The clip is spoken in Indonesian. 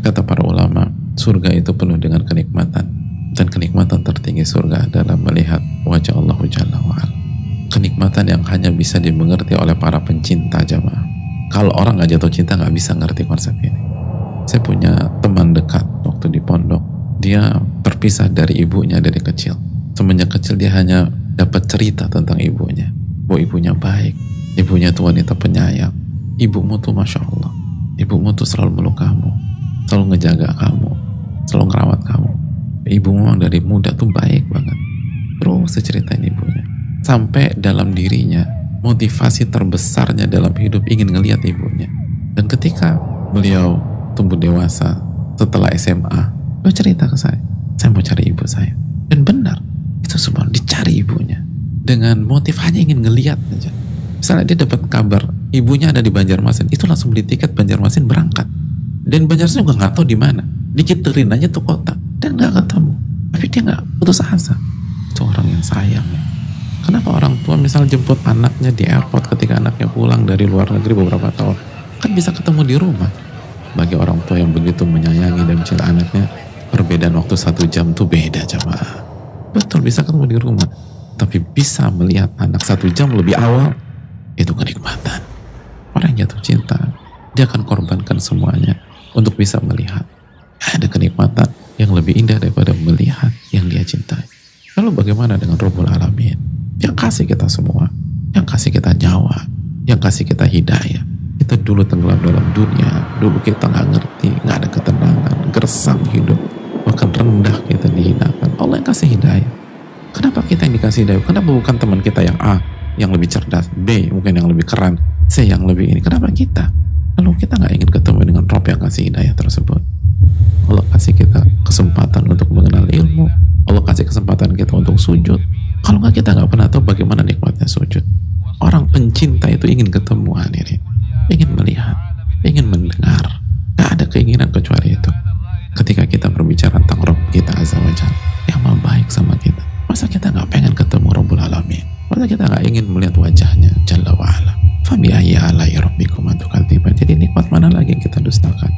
Kata para ulama, surga itu penuh dengan kenikmatan, dan kenikmatan tertinggi surga adalah melihat wajah Allah Jalla wa'ala. Kenikmatan yang hanya bisa dimengerti oleh para pencinta jamaah. Kalau orang nggak jatuh cinta nggak bisa ngerti konsep ini. Saya punya teman dekat waktu di pondok, dia terpisah dari ibunya dari kecil. Semenjak kecil dia hanya dapat cerita tentang ibunya, bahwa ibunya baik, ibunya tuh wanita penyayang, ibumu tuh Masya Allah, ibumu tuh selalu meluk kamu, selalu ngejaga kamu, selalu ngerawat kamu. Ibumu memang dari muda tuh baik banget. Terus ceritain ibunya, sampai dalam dirinya motivasi terbesarnya dalam hidup ingin ngelihat ibunya. Dan ketika beliau tumbuh dewasa setelah SMA, beliau cerita ke saya mau cari ibu saya. Dan benar, itu semua dicari ibunya dengan motif hanya ingin ngelihat aja. Misalnya dia dapat kabar ibunya ada di Banjarmasin, itu langsung beli tiket Banjarmasin berangkat. Dan Banjarmasin juga nggak tahu di mana, dikiterin aja tuh kota dan nggak ketemu, tapi dia nggak putus asa. Itu orang yang sayang ya. Kenapa orang tua misal jemput anaknya di airport ketika anaknya pulang dari luar negeri beberapa tahun, kan bisa ketemu di rumah. Bagi orang tua yang begitu menyayangi dan mencintai anaknya, perbedaan waktu 1 jam tuh beda jamaah. Betul, bisa ketemu di rumah, tapi bisa melihat anak 1 jam lebih awal, itu kenikmatan. Orang yang jatuh cinta, dia akan korbankan semuanya untuk bisa melihat. Ada kenikmatan yang lebih indah daripada melihat yang dia cintai. Lalu bagaimana dengan Rabbul Alamin yang kasih kita semua, yang kasih kita nyawa, yang kasih kita hidayah? Kita dulu tenggelam dalam dunia, dulu kita nggak ngerti, nggak ada ketenangan, gersang hidup, bahkan rendah kita dihinakan. Allah yang kasih hidayah. Kenapa kita yang dikasih hidayah? Kenapa bukan teman kita yang A yang lebih cerdas, B mungkin yang lebih keren, C yang lebih ini? Kenapa kita? Lalu kita nggak ingin ketemu dengan Rabb yang kasih hidayah tersebut. Allah kasih kita kesempatan untuk mengenal ilmu, Allah kasih kesempatan kita untuk sujud. Kalau nggak, kita nggak pernah tahu bagaimana nikmatnya sujud. Orang pencinta itu ingin ketemu, hadirin, ingin melihat, ingin mendengar. Nggak ada keinginan kecuali itu. Ketika kita berbicara tentang Rabb kita Azza wa Jalla yang maha baik sama kita, masa kita nggak pengen ketemu Rabbul Alamin? Masa kita nggak ingin melihat wajahnya Jalla wa'ala? Fabi'ayyi ala'i rabbikuma tukadziban. Jadi nikmat mana lagi yang kita dustakan?